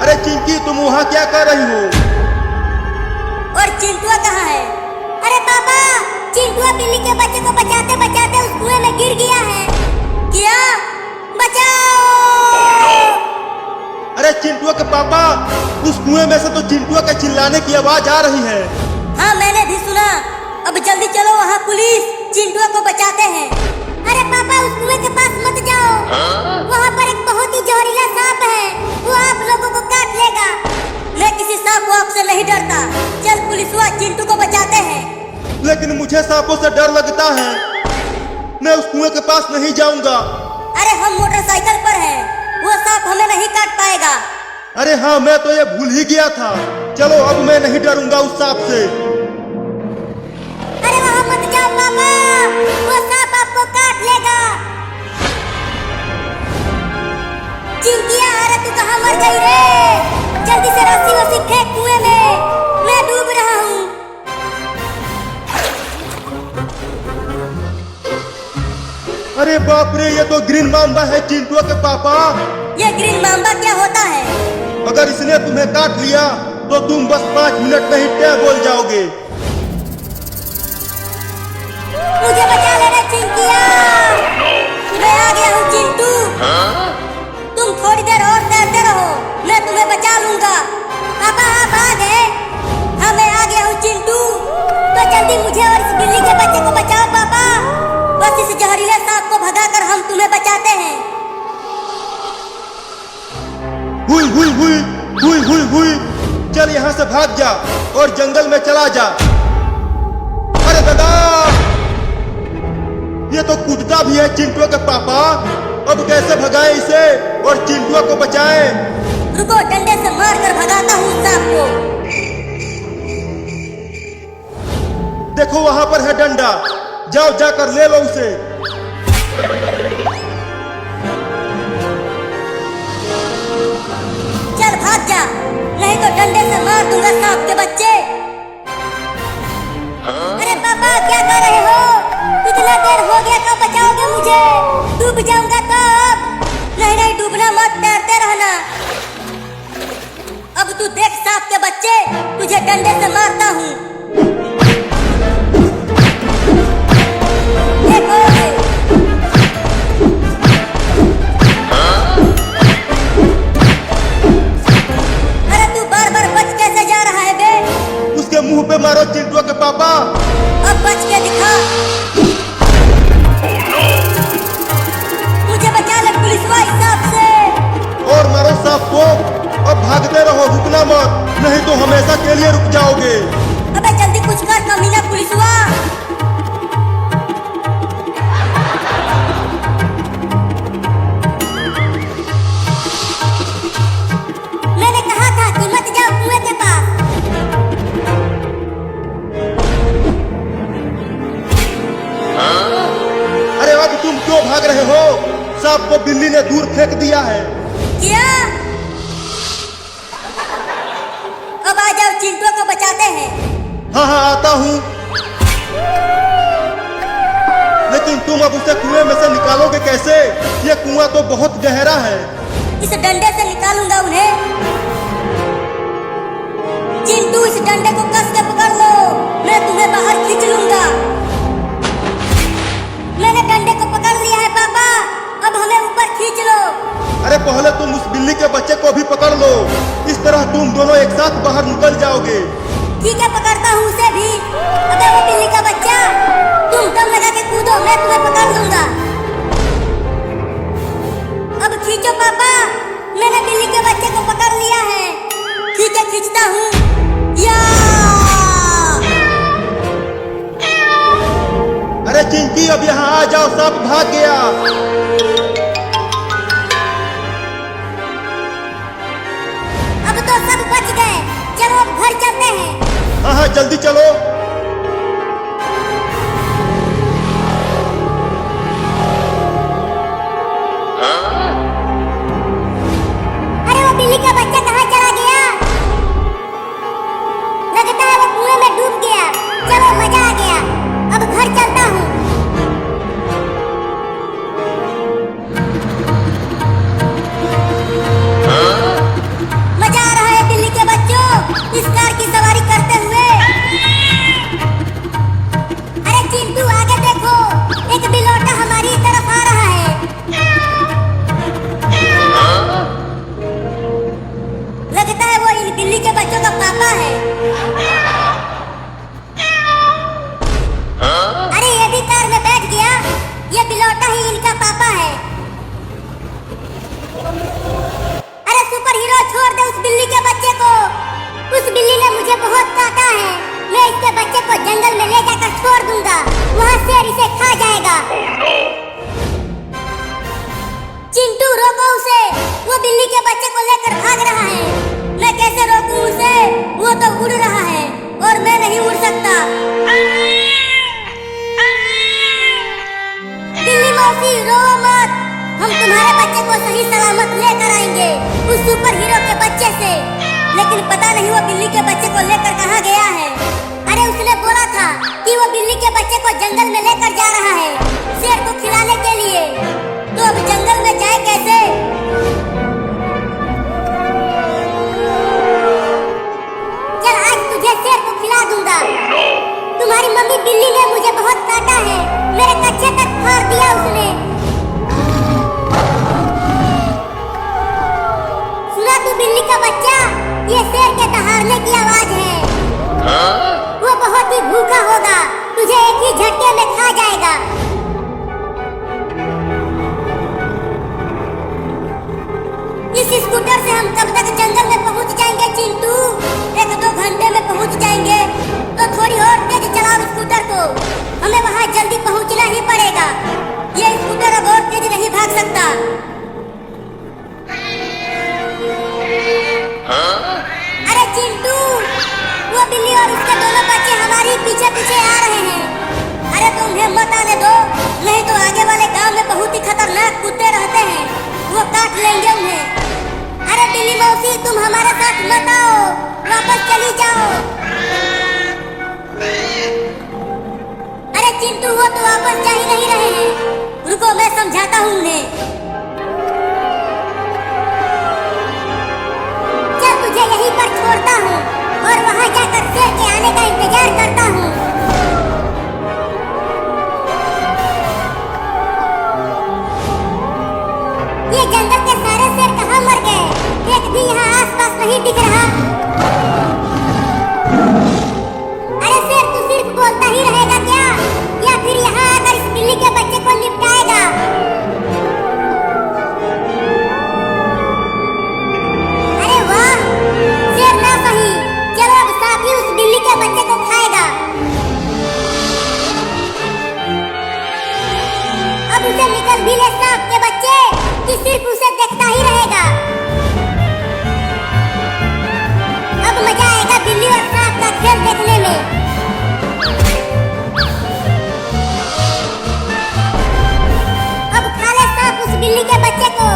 अरे चिंकी, तुम वहाँ क्या कर रही हो? और चिंटुआ कहाँ है? अरे पापा, चिंटुआ बिल्ली के बच्चे को बचाते बचाते उस कुएं में गिर गया है। क्या? बचाओ! अरे चिंटुआ के पापा, उस कुएं में से तो चिंटुआ के चिल्लाने की आवाज आ रही है। हाँ, मैंने भी सुना। अब जल्दी चलो, वहाँ पुलिस चिंटुआ को बचाते हैं। अरे पापा, उस कुएं के पास मत जाओ। वहाँ पर एक बहुत ही जहरीला सांप है, वो आप लोगों को काट लेगा। मैं किसी सांप वाप से नहीं डरता। चल पुलिसवा, चिंटू को बचाते हैं। लेकिन मुझे सांपों से डर लगता है, मैं उस कुएं के पास नहीं जाऊंगा। अरे हम मोटरसाइकिल पर हैं, वो सांप हमें नहीं काट पाएगा। अरे हाँ, मैं तो ये भूल ही गया था। चलो, अब मैं नहीं डरूंगा उस सांप से। अरे वहाँ मत जाओ पापा, वो सांप आपको काट लेगा। चिंकिया, अरे तू कहाँ मर गई रे? जल्दी से रस्सी वस्सी फेंक कुएं में, मैं डूब रहा हूँ। अरे बाप रे, ये तो ग्रीन मांबा है चिंटुआ के पापा। ये ग्रीन मांबा क्या होता है? अगर इसने तुम्हें काट लिया तो तुम बस 5 मिनट में ही टैग बोल जाओगे। मुझे बचा ले रे चिंकिया, मैं आ गया हूँ चिंटू। तुम थोड़ी देर और तैरते रहो, मैं तुम्हें बचा लूंगा। पापा आप आ गए? हाँ, मैं आ गया हूँ चिंटू। तो जल्दी मुझे और इस बिल्ली के बच्चे को बचाओ पापा। बस इस जहरीले सांप को भगाकर हम तुम्हें बचाते हैं। हुई हुई हुई हुई हुई हुई, चल यहाँ से भाग जा और जंगल में चला जा। अरे दादा, ये तो कूदता भी है चिंटुआ के पापा। अब कैसे भगाएं इसे और चिंटुआ को बचाएं? रुको, डंडे से मारकर भगाता हूँ सांप को। देखो वहां पर है डंडा, जाओ जाकर ले लो उसे। चल भाग जा, नहीं तो डंडे से मार दूंगा सांप के बच्चे। अरे पापा, क्या कर रहे हो? इतना देर हो गया, कब बचाओगे मुझे? डूब जाऊंगा तब। नहीं नहीं, डूबना मत, तैरते रहना। अब तू देख सांप के बच्चे, तुझे डंडे से मारता हूँ। देखो, अरे तू बार बार बच कैसे जा रहा है बे? उसके मुंह पे मारो चिंटुआ के पापा। अब बच के दिखा। मुझे बचा ले पुलिसवा इस सांप से। और मारो सांप को। अब भागते रहो, रुकना मत, नहीं तो हमेशा के लिए रुक जाओगे। अबे जल्दी कुछ कर कमीना पुलिसवा। मैंने कहा था कि मत जाओ कुएं के पास। अरे अब तुम क्यों भाग रहे हो? सांप को बिल्ली ने दूर फेंक दिया है। क्या? अब आ जाओ, चिंटुआ को बचाते हैं। हाँ हाँ, आता हूँ। लेकिन तुम अब उसे कुएं में से निकालोगे कैसे? ये कुआं तो बहुत गहरा है। इस डंडे से निकालूंगा उन्हें। चिंटू, इस डंडे को कस के पकड़ लो, मैं तुम्हें बाहर खींच लूंगा। मैंने डंडे को पकड़ लिया है पापा, अब हमें ऊपर खींच लो। अरे पहले तुम उस बिल्ली के बच्चे को भी पकड़ लो, इस तरह तुम दोनों एक साथ बाहर निकल जाओगे। ठीक है, पकड़ता हूँ उसे भी। अबे वो बिल्ली का बच्चा, तुम दम लगा के कूदो, मैं तुम्हें पकड़ लूंगा। अब खींचो पापा, मैंने बिल्ली के बच्चे को पकड़ लिया है। ठीक है, खींचता हूँ। या! अरे चिंकी, अब यहाँ आ जाओ, सांप भाग गया। अब तो सब बच गए, चलो अब घर चलते हैं। हाँ हाँ, जल्दी चलो। अरे वो बिल्ली का बच्चा कहाँ चला गया? लगता है वो कुएं में डूब गया। चलो, मजा आ गया, अब घर चलता हूँ। मजा बच्चों का पापा है। अरे ये भी कार में बैठ गया, ये बिलौटा ही इनका पापा है। अरे सुपर हीरो छोड़ दे उस बिल्ली के बच्चे को, उस बिल्ली ने मुझे बहुत काटा है। मैं इसके बच्चे को जंगल में ले जाकर छोड़ दूंगा, वहाँ शेर इसे खा जाएगा। चिंटू रोको उसे, वो बिल्ली के बच्चे को लेकर भाग रहा है। मैं कैसे रोकूं उसे, वो तो उड़ रहा है और मैं नहीं उड़ सकता। बिल्ली मौसी रो मत, हम तुम्हारे बच्चे को सही सलामत लेकर आएंगे उस सुपर हीरो के बच्चे से। लेकिन पता नहीं वो बिल्ली के बच्चे को लेकर कहाँ गया है। अरे उसने बोला था कि वो बिल्ली के बच्चे को जंगल में लेकर जा रहा है शेर को खिलाने के लिए, तो अब जंगल में जाए कैसे? चल आज तुझे शेर को खिला दूंगा। तुम्हारी मम्मी बिल्ली ने मुझे बहुत काटा है, मेरे कच्चे तक फाड़ दिया उसने। सुना तू बिल्ली का बच्चा, ये शेर के दहाड़ने की आवाज है। वो बहुत ही भूखा होगा, तुझे एक ही झटके में खा जाएगा। इस स्कूटर से हम कब तक जंगल में पहुंच जाएंगे चिंटू? 1-2 घंटे में पहुंच जाएंगे, तो थोड़ी और तेज चलाओ स्कूटर को, हमें वहां जल्दी पहुंचना ही पड़ेगा। ये स्कूटर अब और तेज नहीं भाग सकता। अरे चिंटू, वो बिल्ली और उसके दोनों बच्चे हमारी पीछे पीछे आ रहे हैं। अरे तुम उन्हें मत आने दो, नहीं तो आगे वाले गांव में बहुत ही खतरनाक कुत्ते रहते हैं, वो काट लेंगे उन्हें। अरे बिल्ली मौसी तुम हमारे साथ मत आओ, वापस चली जाओ। अरे चिंटू वो तो वापस जा ही नहीं रहे हैं, रुको मैं समझाता हूँ उन्हें। चल तुझे यहीं पर छोड़ता हूँ और वहाँ जाकर शेर के आने का इंतजार करता हूँ। ये जंगल के सारे शेर कहाँ मर गए? एक भी यहाँ आसपास नहीं दिख रहा। अरे शेर तू सिर्फ बोलता ही रहेगा क्या, या फिर यहाँ आकर इस बिल्ली के बच्चे को निपटाएगा? अरे वाह, शेर ना सही, चलो अब साथ ही उस बिल्ली के बच्चे को खाएगा। अब उसे निकल भी ले सांप के बच्चे, कि सिर्फ उसे देखता ही रहेगा। अब मजा आएगा बिल्ली और सांप का खेल देखने में। अब खा ले सांप उस बिल्ली के बच्चे को,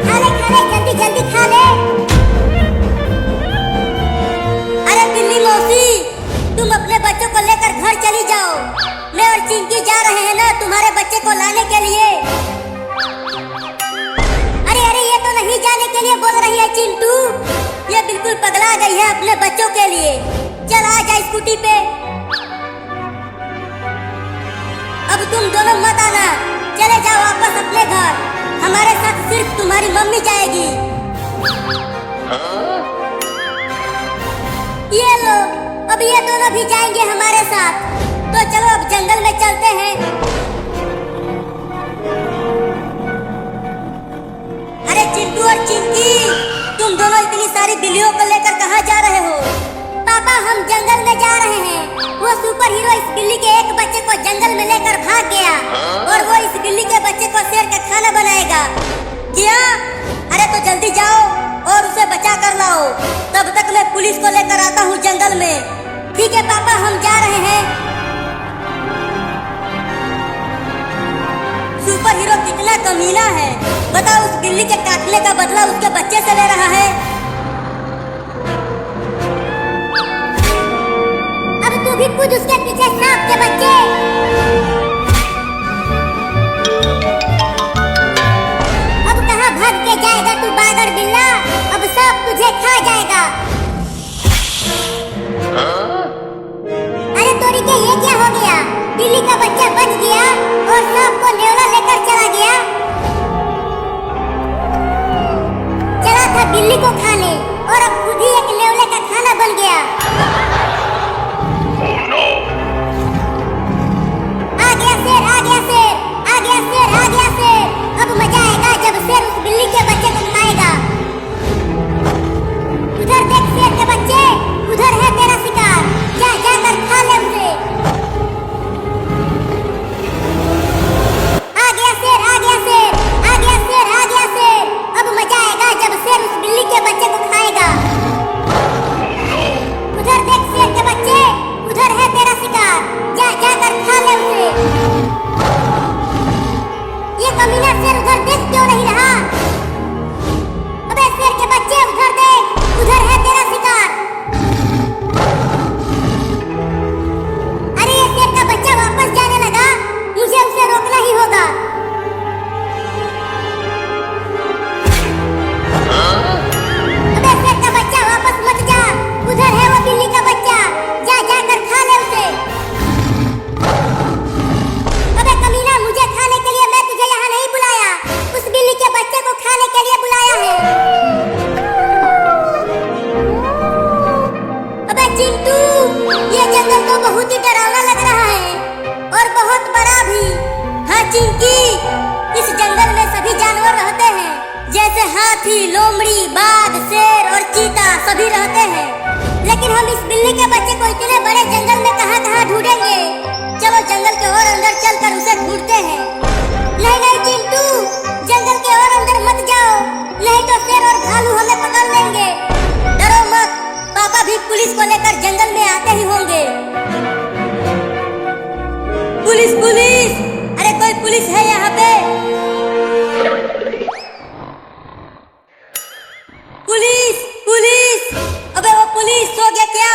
खा ले जल्दी जल्दी खा ले। अरे बिल्ली मौसी तुम अपने बच्चों को लेकर घर चली जाओ, मैं और चिंकी जा रहे हैं ना तुम्हारे बच्चे को लाने के लिए। अरे अरे ये तो नहीं जाने के लिए बोल रही है चिंटू, ये बिल्कुल पगला गई है अपने बच्चों के लिए। चल आ जा स्कूटी पे। अब तुम दोनों मत आना, चले जाओ वापस अपने घर, हमारे साथ सिर्फ तुम्हारी मम्मी जाएगी। ये लो, अब ये दोनों भी जाएंगे हमारे साथ, तो चलो अब जंगल में चलते हैं। अरे चिंटू और चिंकी तुम दोनों इतनी सारी बिल्लियों को लेकर कहाँ जा रहे हो? पापा हम जंगल में जा रहे हैं, वो सुपर हीरो इस बिल्ली के एक बच्चे को जंगल में लेकर भाग गया और वो इस बिल्ली के बच्चे को शेर का खाना बनाएगा। क्या? अरे तो जल्दी जाओ और उसे बचा कर लाओ, तब तक मैं पुलिस को लेकर आता हूँ जंगल में। ठीक है पापा हम जा रहे हैं। सुपर हीरो कितना कमीना है, बताओ उस बिल्ली के काटने का बदला उसके बच्चे से ले रहा है। अब तू भी कूद उसके पीछे सांप के बच्चे। अब कहाँ भाग के जाएगा तू बादर बिल्ला, अब सांप तुझे खा जाएगा। अरे तोरी के ये क्या हो गया? बिल्ली का बच्चा बच गया और सांप को नेवला लेकर चला गया। चला था बिल्ली को खाने। और अब खुद ही एक लेवले का खाना बन गया। आ गया शेर, आ गया शेर, आ गया शेर, आ गया शेर। अब मजा आएगा जब शेर उस बिल्ली के बच्चे को खाएगा। उधर देख शेर के बच्चे, उधर है तेरा शिकार, जा जाकर खा ले उसे। आ गया शेर, आ गया शेर, आ गया शेर, आ गया शेर। अब मजा आएगा जब शेर उस बिल्ली के बच्चे को खाएगा। उधर देख शेर के बच्चे, उधर है तेरा शिकार, जा जाकर खा ले उसे। ये कमीना शेर उधर देख क्यों नहीं रहा? अबे शेर के बच्चे उधर देख, उधर है तेरा शिकार। अरे ये शेर का बच्चा वापस जाने लगा, मुझे उसे रोकना ही होगा। अबे शेर का बच्चा वापस मत जा, उधर है वो बिल्ली का बच्चा, जा जाकर खा ले उसे। अबे कमीना, मुझे खाने के लिए मैं तुझे यहाँ नहीं बुलाया, उस बिल्ली के बच्चे को खाने के लिए बुलाया है। अबे चिंटू, ये जंगल तो बहुत ही डरावना लग रहा है और बहुत बड़ा भी। हाँ चिंकी, इस जंगल में सभी जानवर रहते हैं, जैसे हाथी, लोमड़ी, बाघ, शेर और चीता सभी रहते हैं। लेकिन हम इस बिल्ली के बच्चे को इतने बड़े जंगल में कहाँ ढूंढेंगे? चलो जंगल के और अंदर चलकर उसे ढूंढते हैं। नहीं नहीं चिंटू, जंगल के और अंदर मत जाओ, नहीं तो शेर और भालू हमें पकड़ लेंगे। डरो मत, पापा भी पुलिस को लेकर जंगल में आते ही होंगे। पुलिस पुलिस, अरे कोई पुलिस है यहाँ पे? पुलिस पुलिस, अबे वो पुलिस सो गया क्या?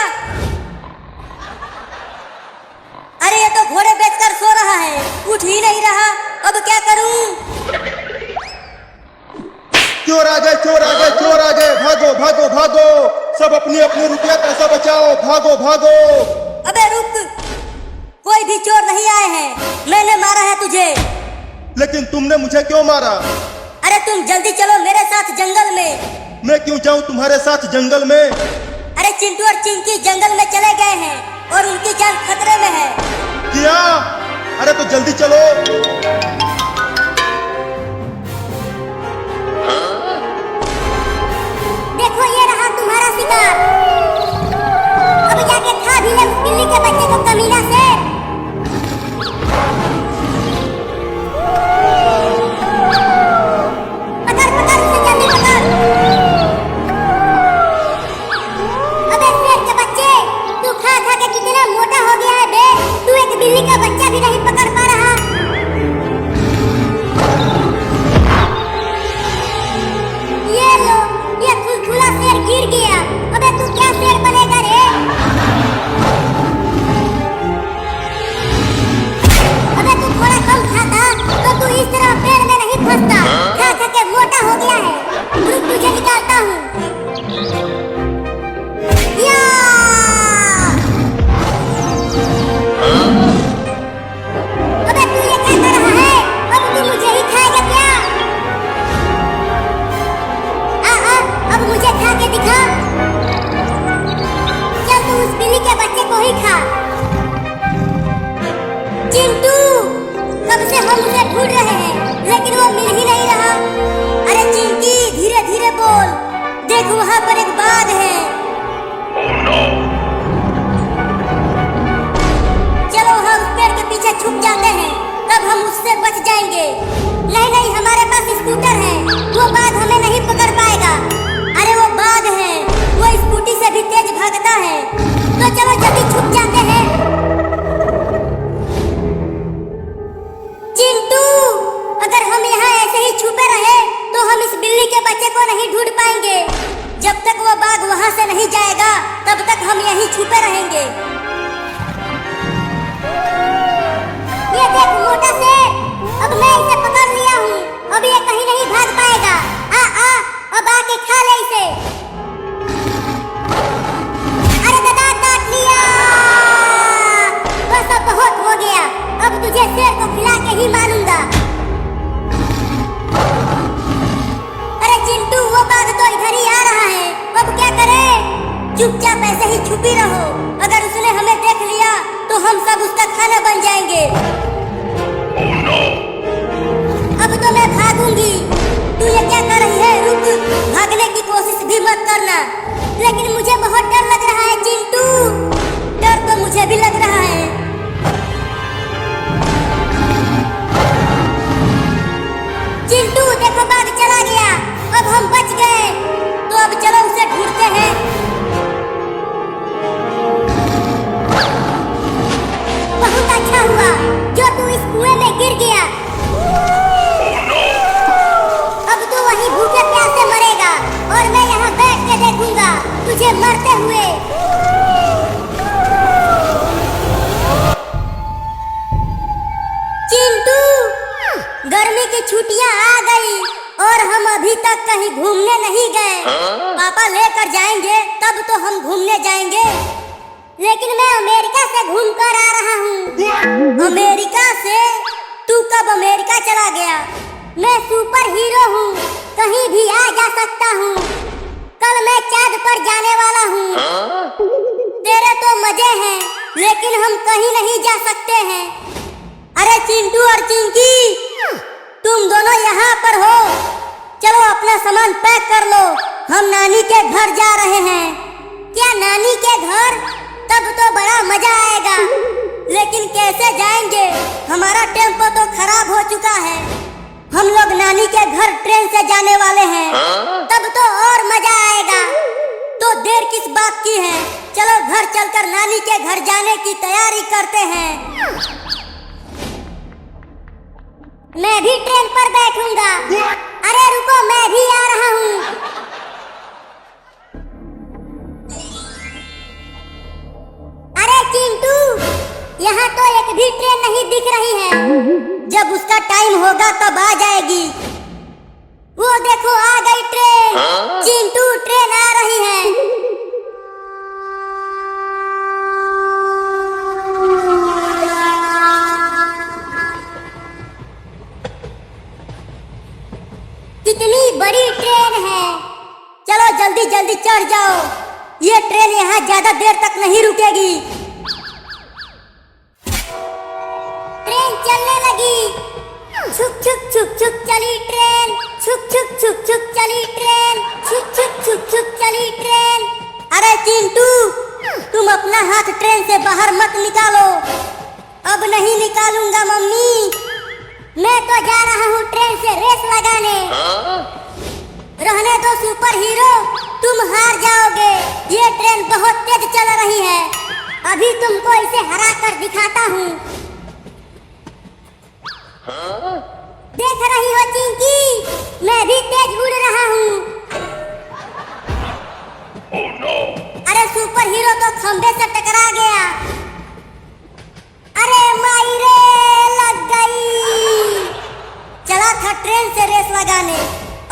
अरे ये तो घोड़े बेचकर सो रहा है, उठ ही नहीं रहा, अब क्या करूं? चोर आ गए, चोर आ गए, चोर आ गए, भागो भागो भागो, सब अपनी अपनी रुपया पैसा बचाओ, भागो भागो। अबे रुक, कोई भी चोर नहीं आए हैं, मैंने मारा है तुझे। लेकिन तुमने मुझे क्यों मारा? अरे तुम जल्दी चलो मेरे साथ जंगल में। मैं क्यों जाऊं तुम्हारे साथ जंगल में? अरे चिंटू और चिंकी जंगल में चले गए हैं और उनकी जान खतरे में है। क्या? अरे तो जल्दी चलो। देखो ये रहा तुम्हारा शिकार, अब जाके खा भी ले उस बिल्ली के बच्चे को, कमीना से। पकड़ पकड़ उसे, जल्दी पकड़। अबे शेर के बच्चे, तू खा खा के कितना मोटा हो गया है बे, तू एक बिल्ली का बच्चा भी नहीं पकड़ पा रहा। ये लो, ये खुलखुला शेर गिर गया। अबे तू क्या शेर बनेगा रे? अबे तू थोड़ा कम खाता तो तू इस तरह पेड़ में नहीं फंसता, खा खा के मोटा हो गया है। रुक तुझे निकालता हूँ। या! अबे तू ये क्या कर रहा है? अब तू मुझे ही खाएगा क्या? अब मुझे खा के दिखा। चल तू उस बिल्ली के बच्चे को ही खा। चिंटू, कब से हम उसे ढूंढ रहे हैं, लेकिन वो मिल ही नहीं रहा। अरे चिंकी, धीरे धीरे बोल, देख वहाँ पर एक बाघ है। चलो हम उस पेड़ के पीछे छुप जाते हैं, तब हम उससे बच जाएंगे। नहीं नहीं, हमारे पास स्कूटर है, वो बाघ हमें नहीं पकड़ पाएगा। अरे वो बाघ है, वो स्कूटी से भी तेज भागता है, तो चलो जल्दी छुप जाते हैं। चिंटू, अगर हम यहाँ ऐसे ही छुपे रहे तो हम इस बिल्ली के बच्चे को नहीं ढूंढ पाएंगे। जब तक वो बाघ वहाँ से नहीं जाएगा, तब तक हम यहीं छुपे रहेंगे। ये देख मोटा शेर, अब मैं इसे पकड़ लिया हूँ, अब ये कहीं नहीं भाग पाएगा। अब आके खा ले इसे। अरे दादा, काट लिया। बस अब बहुत हो गया, अब तुझे शेर को खिला के ही मानूंगा। अरे चिंटू, वो बाघ तो इधर ही आ रहा है, अब क्या चुपचाप ऐसे ही छुपी रहो। अगर उसने हमें देख लिया तो हम सब उसका खाना बन जाएंगे। अब तो मैं भागूंगी। तू ये क्या कर रही है? रुक, भागने की कोशिश भी मत करना। लेकिन मुझे बहुत डर लग रहा है चिंटू। डर तो मुझे भी लग रहा है। चिंटू देखो, बाघ चला गया। अब हम बच गए। तो अब चलो उसे ढूंढते हैं। बहुत अच्छा हुआ जो तू इस कुएं में गिर गया। अब तू वहीं भूखे प्यासे मरेगा और मैं यहाँ बैठ के देखूंगा तुझे मरते हुए। चिंटू, गर्मी की छुट्टियां आ गई और हम अभी तक कहीं घूमने नहीं गए। पापा लेकर जाएंगे तब तो हम घूमने जाएंगे। लेकिन मैं अमेरिका से घूम कर आ रहा हूँ। अमेरिका से? तू कब अमेरिका चला गया? मैं सुपर हीरो हूँ, कहीं भी आ जा सकता हूँ। कल मैं चांद पर जाने वाला हूँ। तेरे तो मजे हैं, लेकिन हम कहीं नहीं जा सकते हैं। अरे चिंटू और चिंकी, तुम दोनों यहाँ पर हो। चलो अपना सामान पैक कर लो, हम नानी के घर जा रहे हैं। क्या नानी के घर? तब तो बड़ा मजा आएगा। लेकिन कैसे जाएंगे? हमारा टेम्पो तो खराब हो चुका है। हम लोग नानी के घर ट्रेन से जाने वाले हैं, तब तो और मजा आएगा। तो देर किस बात की है? चलो घर चलकर नानी के घर जाने की तैयारी करते हैं। मैं भी ट्रेन पर बैठूंगा। अरे रुको, मैं भी आ रहा हूँ। अरे चिंटू, यहाँ तो एक भी ट्रेन नहीं दिख रही है। जब उसका टाइम होगा तब आ जाएगी। वो देखो, आ गई ट्रेन। चिंटू, ट्रेन आ रही है। कितनी बड़ी ट्रेन है। चलो जल्दी जल्दी चढ़ जाओ। ये ट्रेन यहाँ ज्यादा देर तक नहीं रुकेगी। ट्रेन चलने लगी। छुक छुक छुक छुक चली ट्रेन। छुक छुक छुक छुक चली ट्रेन। छुक छुक छुक छुक चली ट्रेन। अरे चिंटू, तुम अपना हाथ ट्रेन से बाहर मत निकालो। अब नहीं निकालूंगा मम्मी। मैं तो जा रहा हूँ ट्रेन से रेस लगाने। रहने दो सुपर हीरो, तुम हार जाओगे। ये ट्रेन बहुत तेज चल रही है। अभी तुमको इसे हरा कर दिखाता हूँ। देख रही हो चिंकी, मैं भी तेज उड़ रहा हूँ। अरे सुपर हीरो तो खंबे से टकरा गया। अरे माई रे, लग गई। चला था ट्रेन से रेस लगाने,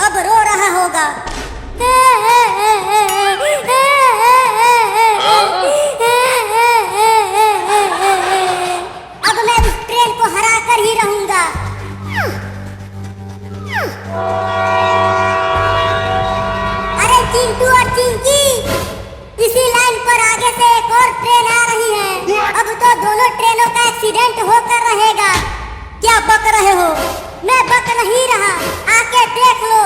अब रो रहा होगा। अब मैं उस ट्रेन को हरा कर ही रहूंगा। अरे चिंटू और चिंकी, इसी लाइन पर आगे से एक और ट्रेन आ रही है। अब तो दोनों ट्रेनों का एक्सीडेंट होकर रहेगा। क्या बक रहे हो? मैं बक नहीं रहा, आके देख लो।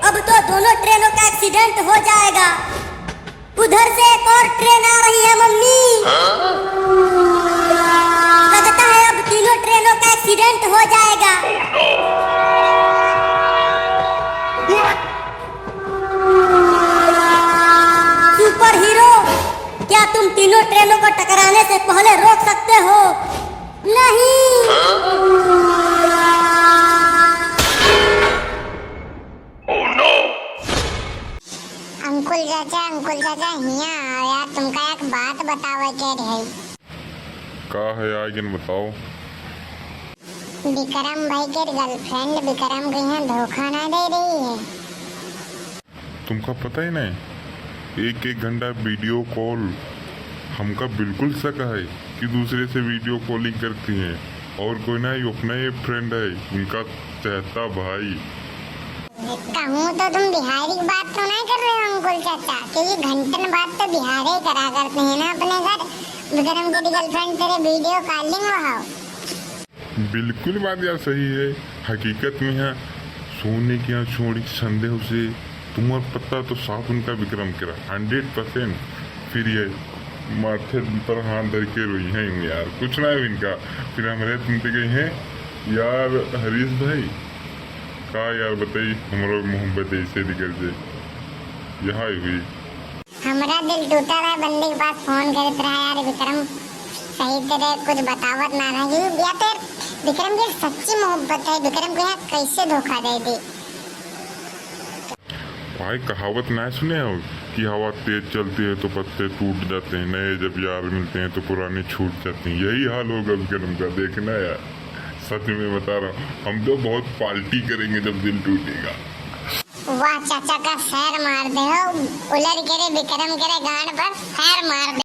अब तो दोनों ट्रेनों का एक्सीडेंट हो जाएगा। उधर से एक और ट्रेन आ रही है मम्मी। लगता है अब तीनों ट्रेनों का एक्सीडेंट हो जाएगा। सुपर हीरो, क्या तुम तीनों ट्रेनों को टकराने से पहले रोक सकते हो? नहीं। अंकुल चाचा हिया आओ यार, तुमका एक बात बतावे के रही। का है आगे बताओ। विक्रम भाई के गर्लफ्रेंड विक्रम के यहाँ धोखा ना दे रही है। तुमका पता ही नहीं, एक एक घंटा वीडियो कॉल। हमका बिल्कुल शक है कि दूसरे से वीडियो कॉलिंग करती हैं। और कोई ना, अपना ये फ्रेंड है उनका चहता भाई। कहूँ तो तुम बिहारी की बात तो नहीं कर रहे हो अंकुल चाचा, क्योंकि घंटन बात तो बिहारी करा करते हैं ना अपने घर। विक्रम की गर्लफ्रेंड तेरे वीडियो कॉलिंग वहाँ। बिल्कुल बात यार सही है। हकीकत में है सोने की यहाँ छोड़ी संदेह से तुम्हारा पता तो साफ उनका विक्रम करा 100%। फिर ये माथे पर हाथ धर के रोई है यार, कुछ ना है इनका। फिर हमारे सुनते गए हैं यार हरीश भाई का यार बताइए हमारा मोहब्बत ऐसे निकल जाए यहाँ हुई। हमारा दिल टूटा रहा बंदे के पास फोन करते रहा यार विक्रम सही तेरे कुछ बतावत ना रहा या फिर विक्रम की सच्ची मोहब्बत है। विक्रम को यहाँ कैसे धोखा दे दी। भाई कहावत ना सुने हो कि हवा तेज चलती है तो पत्ते टूट जाते हैं, नए जब यार मिलते हैं तो पुराने छूट जाते हैं। यही हाल होगा विक्रम का, देखना यार सच में बता रहा हूँ। हम तो बहुत पार्टी करेंगे जब दिल टूटेगा। वाह चाचा का सैर मार दे हो, उलर करे विक्रम करे गांड पर सैर मार दे।